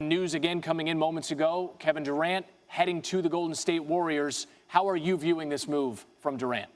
News again coming in moments ago. Kevin Durant heading to the Golden State Warriors. How are you viewing this move from Durant?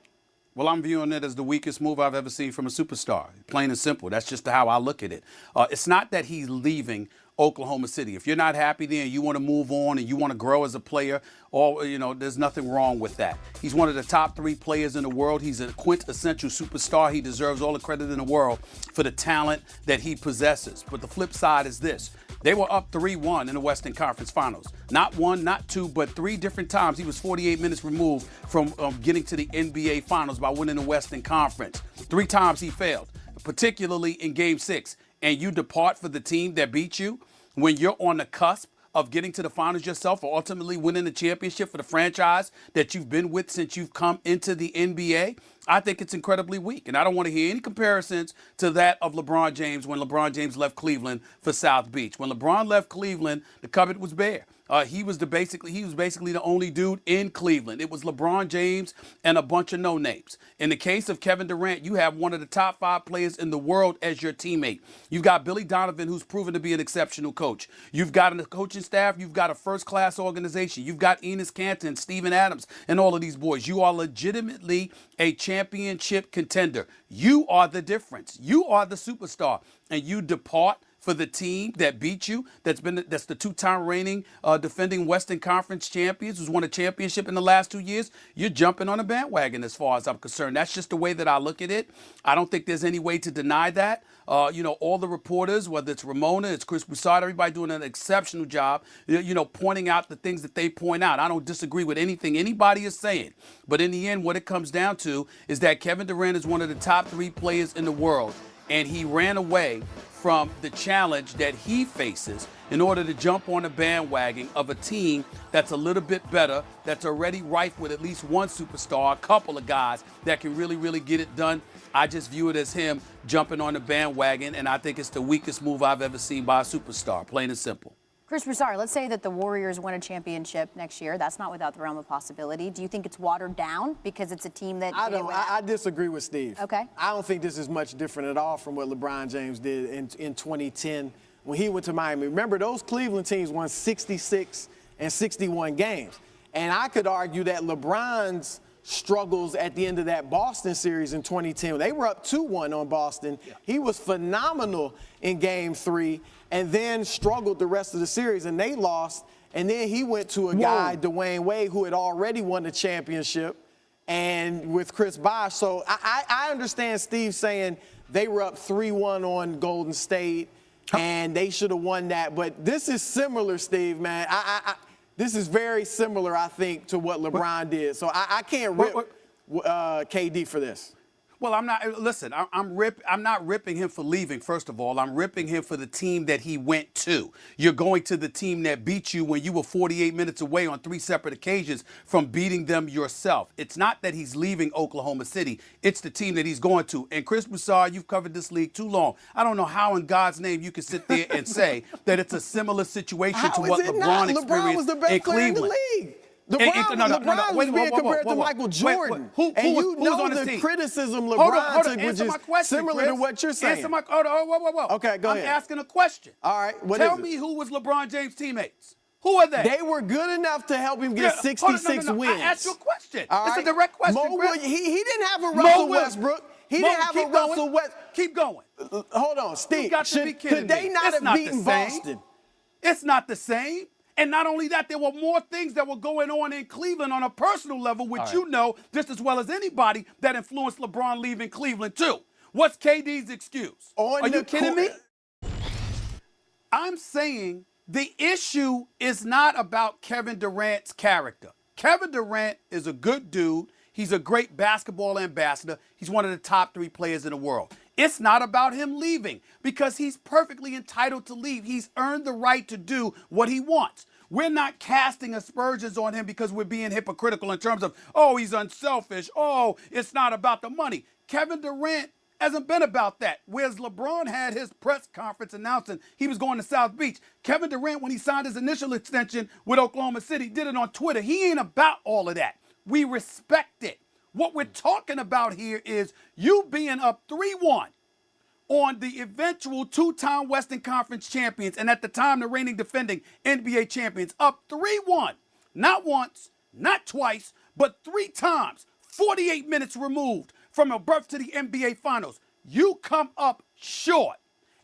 Well, I'm viewing it as the weakest move I've ever seen from a superstar. Plain and simple. That's just how I look at it. It's not that he's leaving Oklahoma City. If you're not happy there and you want to move on and you want to grow as a player, there's nothing wrong with that. He's one of the top 3 players in the world. He's a quintessential superstar. He deserves all the credit in the world for the talent that he possesses. But the flip side is this. They were up 3-1 in the Western Conference Finals. Not 1, not 2, but 3 different times. He was 48 minutes removed from getting to the NBA Finals by winning the Western Conference. 3 times he failed, particularly in Game 6. And you depart for the team that beat you when you're on the cusp of getting to the finals yourself or ultimately winning the championship for the franchise that you've been with since you've come into the NBA, I think it's incredibly weak. And I don't want to hear any comparisons to that of LeBron James when LeBron James left Cleveland for South Beach. When LeBron left Cleveland, the cupboard was bare. He was basically the only dude in Cleveland. It was LeBron James and a bunch of no-names. In the case of Kevin Durant, you have one of the top 5 players in the world as your teammate. You've got Billy Donovan, who's proven to be an exceptional coach. You've got a coaching staff. You've got a first-class organization. You've got Enes Kanter, Steven Adams, and all of these boys. You are legitimately a championship contender. You are the difference. You are the superstar, and you depart for the team that beat you, that's the 2-time reigning defending Western Conference champions, who's won a championship in the last 2 years. You're jumping on a bandwagon as far as I'm concerned. That's just the way that I look at it. I don't think there's any way to deny that. All the reporters, whether it's Ramona, it's Chris Broussard, everybody doing an exceptional job, pointing out the things that they point out. I don't disagree with anything anybody is saying. But in the end, what it comes down to is that Kevin Durant is one of the top 3 players in the world, and he ran away from the challenge that he faces in order to jump on the bandwagon of a team that's a little bit better, that's already rife with at least one superstar, a couple of guys that can really, really get it done. I just view it as him jumping on the bandwagon, and I think it's the weakest move I've ever seen by a superstar, plain and simple. Chris Broussard, let's say that the Warriors win a championship next year. That's not without the realm of possibility. Do you think it's watered down because it's a team that I disagree with Steve. Okay. I don't think this is much different at all from what LeBron James did in 2010 when he went to Miami. Remember, those Cleveland teams won 66 and 61 games. And I could argue that LeBron's struggles at the end of that Boston series in 2010, they were up 2-1 on Boston. Yeah. He was phenomenal in Game 3 and then struggled the rest of the series, and they lost. And then he went to a guy, Dwayne Wade, who had already won the championship, and with Chris Bosh. So I understand Steve saying they were up 3-1 on Golden State, and they should have won that. But this is similar, Steve, man. This is very similar, I think, to what LeBron did. So I can't rip KD for this. Well, I'm not. Listen, I'm not ripping him for leaving. First of all, I'm ripping him for the team that he went to. You're going to the team that beat you when you were 48 minutes away on 3 separate occasions from beating them yourself. It's not that he's leaving Oklahoma City. It's the team that he's going to. And Chris Broussard, you've covered this league too long. I don't know how in God's name you can sit there and say that it's a similar situation to what LeBron experienced LeBron was the best in player Cleveland. In the league. LeBron was being compared to Michael Jordan. And you know the criticism LeBron took, which is similar to what you're saying. Answer my question. Okay, go ahead. I'm asking a question. All right, Tell me who was LeBron James' teammates. Who are they? They were good enough to help him get 66 wins. I asked you a question. All right. It's a direct question, he didn't have a Russell Westbrook. He didn't have a Russell Westbrook. Keep going. Hold on, Steve. Could they not have beaten Boston? It's not the same. And not only that, there were more things that were going on in Cleveland on a personal level, which you know just as well as anybody that influenced LeBron leaving Cleveland too. What's KD's excuse? Are you kidding me? I'm saying the issue is not about Kevin Durant's character. Kevin Durant is a good dude. He's a great basketball ambassador. He's one of the top 3 players in the world. It's not about him leaving because he's perfectly entitled to leave. He's earned the right to do what he wants. We're not casting aspersions on him because we're being hypocritical in terms of, oh, he's unselfish. Oh, it's not about the money. Kevin Durant hasn't been about that. Whereas LeBron had his press conference announcing he was going to South Beach. Kevin Durant, when he signed his initial extension with Oklahoma City, did it on Twitter. He ain't about all of that. We respect it. What we're talking about here is you being up 3-1 on the eventual two-time Western Conference champions, and at the time the reigning defending NBA champions, up 3-1. Not once, not twice, but 3 times, 48 minutes removed from a berth to the NBA Finals. You come up short.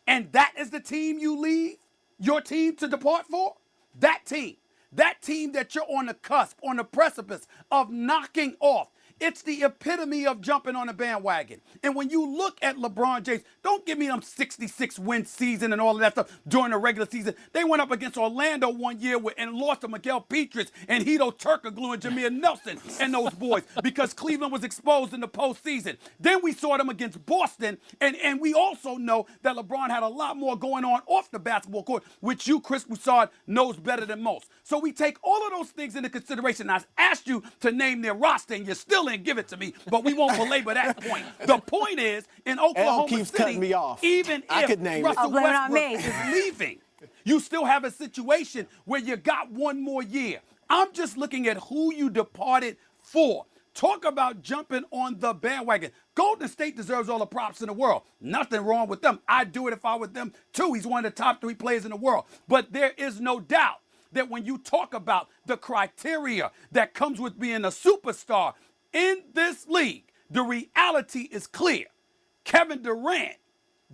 And that is the team you leave your team to depart for? That team that you're on the cusp, on the precipice of knocking off. It's the epitome of jumping on a bandwagon. And when you look at LeBron James, don't give me them 66-win season and all of that stuff during the regular season. They went up against Orlando one year and lost to Miguel Pietrus and Hito Turkoglu and Jameer Nelson and those boys because Cleveland was exposed in the postseason. Then we saw them against Boston, and we also know that LeBron had a lot more going on off the basketball court, which you, Chris Broussard, knows better than most. So we take all of those things into consideration. I asked you to name their roster, and you still didn't give it to me, but we won't belabor that point. The point is, in Oklahoma keeps City, cutting me off. even I could if name Russell blame it on Westbrook me. is leaving, you still have a situation where you got one more year. I'm just looking at who you departed for. Talk about jumping on the bandwagon. Golden State deserves all the props in the world. Nothing wrong with them. I'd do it if I were them too. He's one of the top 3 players in the world. But there is no doubt that when you talk about the criteria that comes with being a superstar in this league, the reality is clear. Kevin Durant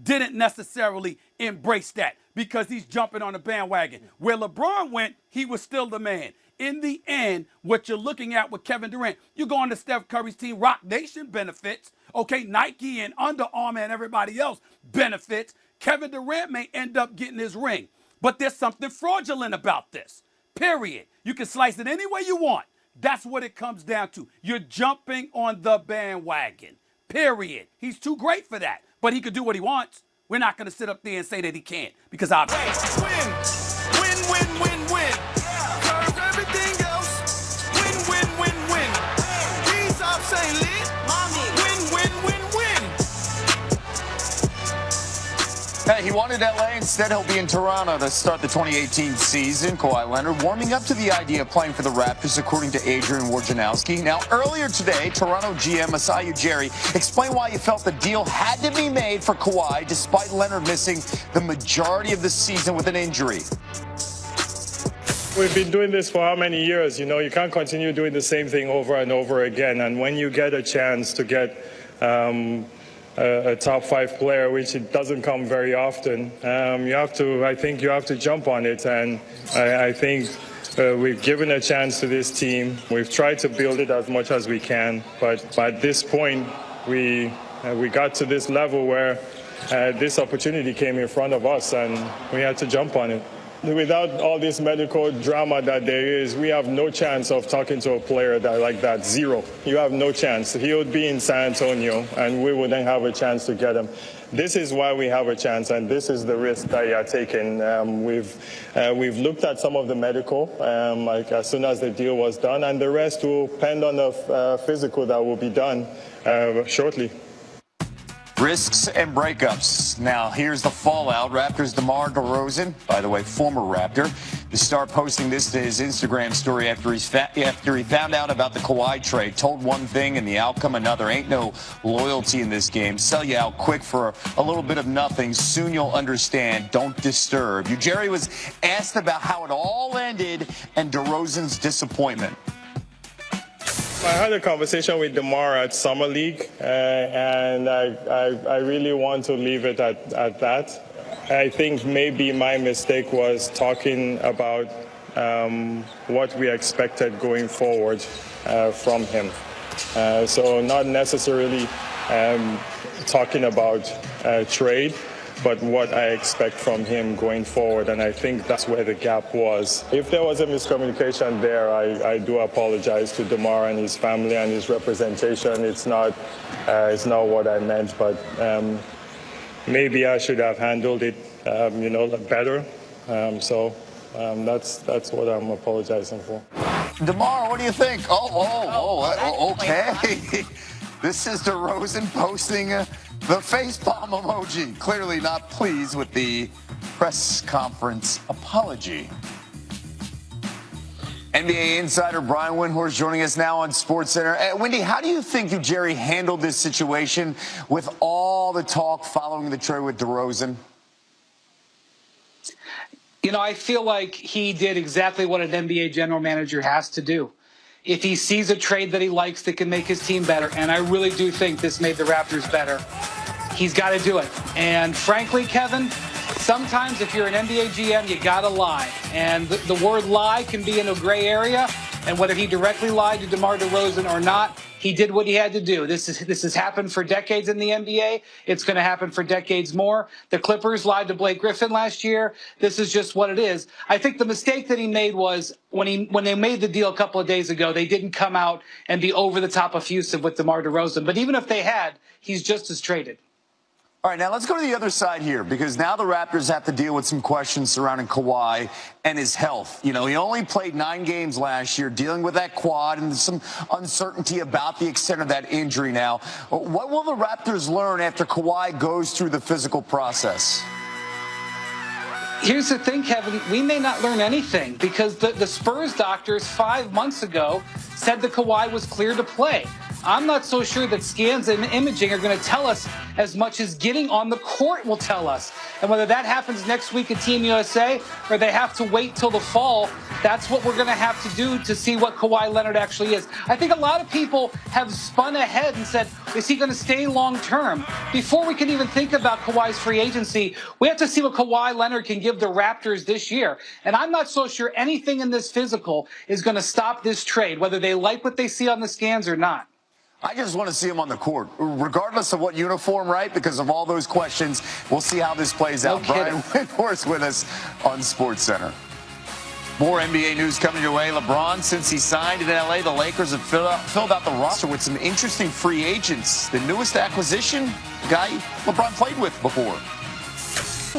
didn't necessarily embrace that because he's jumping on the bandwagon. Where LeBron went, he was still the man. In the end, what you're looking at with Kevin Durant, you're going to Steph Curry's team. Rock Nation benefits. Okay, Nike and Under Armour and everybody else benefits. Kevin Durant may end up getting his ring. But there's something fraudulent about this, period. You can slice it any way you want. That's what it comes down to. You're jumping on the bandwagon, period. He's too great for that, but he could do what he wants. We're not going to sit up there and say that he can't because obviously. Win. Curve everything else. Win. These ups ain't lit. Win. Hey, he wanted LA. Instead, he'll be in Toronto to start the 2018 season. Kawhi Leonard warming up to the idea of playing for the Raptors, according to Adrian Wojnarowski. Now, earlier today, Toronto GM Masai Ujiri explained why he felt the deal had to be made for Kawhi, despite Leonard missing the majority of the season with an injury. We've been doing this for how many years? You know, you can't continue doing the same thing over and over again. And when you get a chance to get a top 5 player, which it doesn't come very often, I think you have to jump on it. And I think we've given a chance to this team. We've tried to build it as much as we can. But at this point, we got to this level where this opportunity came in front of us and we had to jump on it. Without all this medical drama that there is, we have no chance of talking to a player like that. Zero. You have no chance. He would be in San Antonio, and we wouldn't have a chance to get him. This is why we have a chance, and this is the risk that you are taking. We've looked at some of the medical, like as soon as the deal was done, and the rest will depend on the physical that will be done shortly. Risks and breakups. Now, here's the fallout. Raptors' DeMar DeRozan, by the way, former Raptor, the star posting this to his Instagram story after he found out about the Kawhi trade. Told one thing and the outcome another. Ain't no loyalty in this game. Sell you out quick for a little bit of nothing. Soon you'll understand. Don't disturb. Ujiri was asked about how it all ended and DeRozan's disappointment. I had a conversation with DeMar at Summer League, and I really want to leave it at that. I think maybe my mistake was talking about what we expected going forward from him. So not necessarily talking about trade, but what I expect from him going forward, and I think that's where the gap was. If there was a miscommunication there, I do apologize to DeMar and his family and his representation. It's not what I meant, but maybe I should have handled it, better. So that's what I'm apologizing for. DeMar, what do you think? Okay. This is DeRozan posting the facepalm emoji. Clearly not pleased with the press conference apology. NBA insider Brian Windhorst joining us now on SportsCenter. Wendy, how do you think Ujiri handled this situation with all the talk following the trade with DeRozan? You know, I feel like he did exactly what an NBA general manager has to do. If he sees a trade that he likes that can make his team better, and I really do think this made the Raptors better, he's got to do it. And frankly, Kevin, sometimes if you're an NBA GM, you got to lie. And the word lie can be in a gray area. And whether he directly lied to DeMar DeRozan or not, he did what he had to do. This has happened for decades in the NBA. It's going to happen for decades more. The Clippers lied to Blake Griffin last year. This is just what it is. I think the mistake that he made was when they made the deal a couple of days ago, they didn't come out and be over the top effusive with DeMar DeRozan. But even if they had, he's just as traded. All right, now let's go to the other side here, because now the Raptors have to deal with some questions surrounding Kawhi and his health. You know, he only played 9 games last year, dealing with that quad and some uncertainty about the extent of that injury now. What will the Raptors learn after Kawhi goes through the physical process? Here's the thing, Kevin. We may not learn anything because the Spurs doctors 5 months ago said that Kawhi was clear to play. I'm not so sure that scans and imaging are going to tell us as much as getting on the court will tell us. And whether that happens next week at Team USA or they have to wait till the fall, that's what we're going to have to do to see what Kawhi Leonard actually is. I think a lot of people have spun ahead and said, is he going to stay long term? Before we can even think about Kawhi's free agency, we have to see what Kawhi Leonard can give the Raptors this year. And I'm not so sure anything in this physical is going to stop this trade, whether they like what they see on the scans or not. I just want to see him on the court, regardless of what uniform, right? Because of all those questions, we'll see how this plays out. Brian Windhorst with us on SportsCenter. More NBA news coming your way. LeBron, since he signed in L.A., the Lakers have filled out the roster with some interesting free agents. The newest acquisition, the guy LeBron played with before.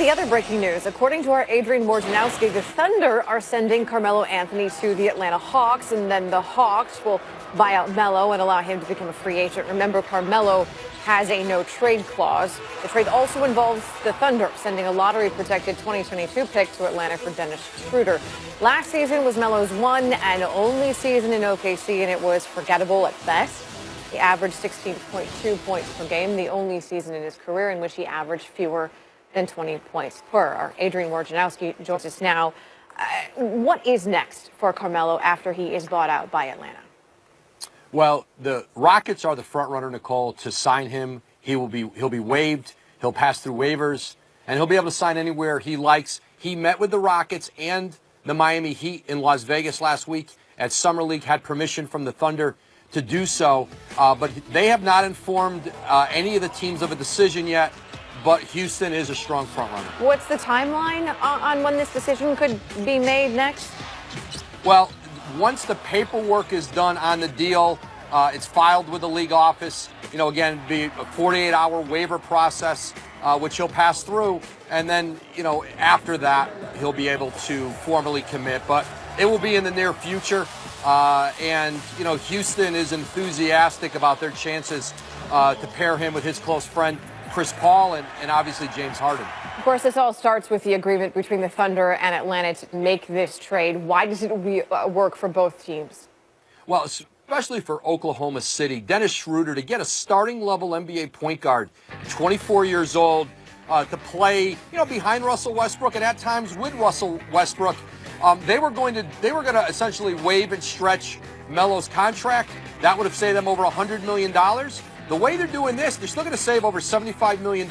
The other breaking news, according to our Adrian Wojnarowski, the Thunder are sending Carmelo Anthony to the Atlanta Hawks, and then the Hawks will buy out Melo and allow him to become a free agent. Remember, Carmelo has a no-trade clause. The trade also involves the Thunder sending a lottery-protected 2022 pick to Atlanta for Dennis Schroeder. Last season was Melo's one and only season in OKC, and it was forgettable at best. He averaged 16.2 points per game, the only season in his career in which he averaged fewer than 20 points per. Our Adrian Wojnarowski joins us now. What is next for Carmelo after he is bought out by Atlanta? Well, the Rockets are the front runner, Nicole, to sign him. He'll be waived. He'll pass through waivers, and he'll be able to sign anywhere he likes. He met with the Rockets and the Miami Heat in Las Vegas last week at Summer League, had permission from the Thunder to do so, but they have not informed any of the teams of a decision yet. But Houston is a strong front runner. What's the timeline on when this decision could be made next? Well, once the paperwork is done on the deal, it's filed with the league office. You know, again, be a 48-hour waiver process, which he'll pass through. And then, you know, after that, he'll be able to formally commit. But it will be in the near future. And, you know, Houston is enthusiastic about their chances to pair him with his close friend, Chris Paul, and obviously James Harden. Of course, this all starts with the agreement between the Thunder and Atlanta to make this trade. Why does it work for both teams? Well, especially for Oklahoma City. Dennis Schroeder, to get a starting level NBA point guard, 24 years old, to play, you know, behind Russell Westbrook and at times with Russell Westbrook. They were going to essentially waive and stretch Melo's contract. That would have saved them over $100 million. The way they're doing this, they're still going to save over $75 million,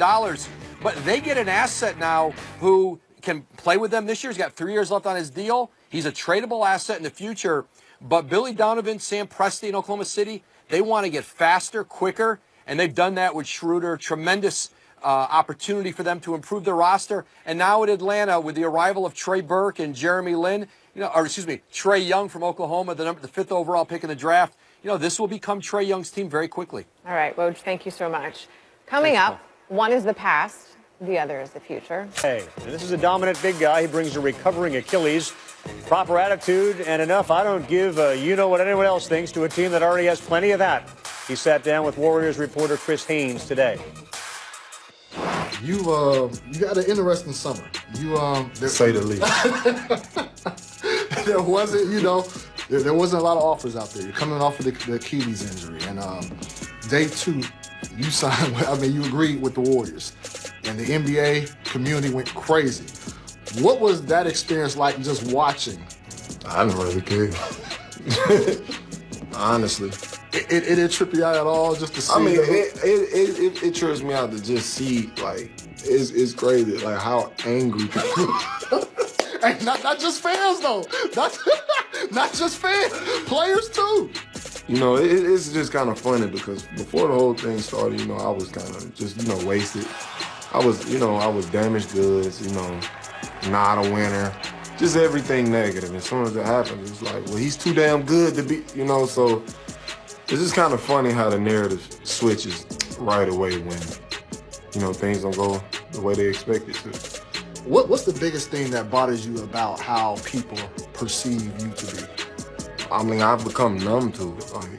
but they get an asset now who can play with them this year. He's got 3 years left on his deal. He's a tradable asset in the future. But Billy Donovan, Sam Presti in Oklahoma City, they want to get faster, quicker, and they've done that with Schroeder. Tremendous opportunity for them to improve their roster. And now at Atlanta, with the arrival of Trey Burke and Jeremy Lin, Trae Young from Oklahoma, the 5th overall pick in the draft, you know, this will become Trae Young's team very quickly. All right, Woj, thank you so much. Coming up, one is the past, the other is the future. Hey, and this is a dominant big guy. He brings a recovering Achilles, proper attitude, and enough I don't give you know what anyone else thinks to a team that already has plenty of that. He sat down with Warriors reporter Chris Haynes today. You got an interesting summer. Say the least. There wasn't, there wasn't a lot of offers out there. You're coming off of the Achilles injury, and day 2, you signed. I mean, you agreed with the Warriors, and the NBA community went crazy. What was that experience like, just watching? I didn't really care. Honestly. It didn't trip you out at all just to see? I mean, it trips me out to just see, like, it's crazy, like, how angry people Hey, not just fans, though. Not just fans. Players, too. You know, it's just kind of funny because before the whole thing started, you know, I was kind of just, you know, wasted. I was damaged goods, you know, not a winner. Just everything negative. As soon as it happened, it's like, well, he's too damn good to be, you know, so it's just kind of funny how the narrative switches right away when, you know, things don't go the way they expect it to. What's the biggest thing that bothers you about how people perceive you to be? I mean, I've become numb to it. Like,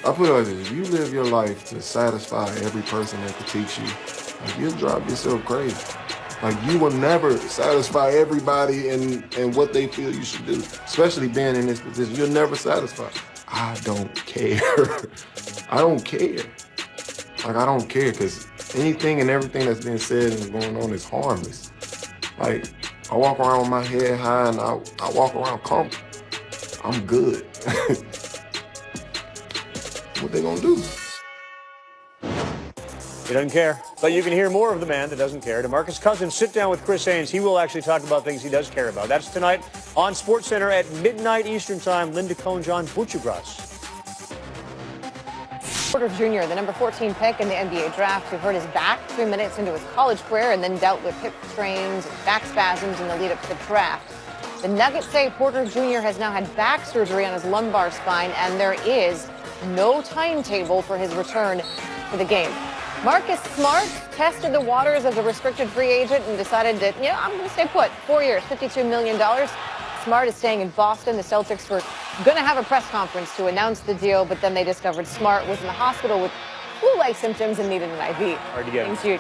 I put it like this, if you live your life to satisfy every person that critiques you, like, you'll drive yourself crazy. Like, you will never satisfy everybody and what they feel you should do, especially being in this position. You'll never satisfy. I don't care. I don't care. Like, I don't care, because anything and everything that's being said and going on is harmless. Like, I walk around with my head high and I walk around comfortable. I'm good. What they gonna do? He doesn't care. But you can hear more of the man that doesn't care. DeMarcus Cousins, sit down with Chris Haynes. He will actually talk about things he does care about. That's tonight on SportsCenter at midnight Eastern Time. Linda Cohn, John Buchagras. Porter Jr., the number 14 pick in the NBA draft, who hurt his back 3 minutes into his college career and then dealt with hip strains and back spasms in the lead up to the draft. The Nuggets say Porter Jr. has now had back surgery on his lumbar spine, and there is no timetable for his return to the game. Marcus Smart tested the waters as a restricted free agent and decided that, I'm going to stay put. 4 years, $52 million. Smart is staying in Boston. The Celtics were going to have a press conference to announce the deal, but then they discovered Smart was in the hospital with flu-like symptoms and needed an IV. Hard to get. Thanks, you.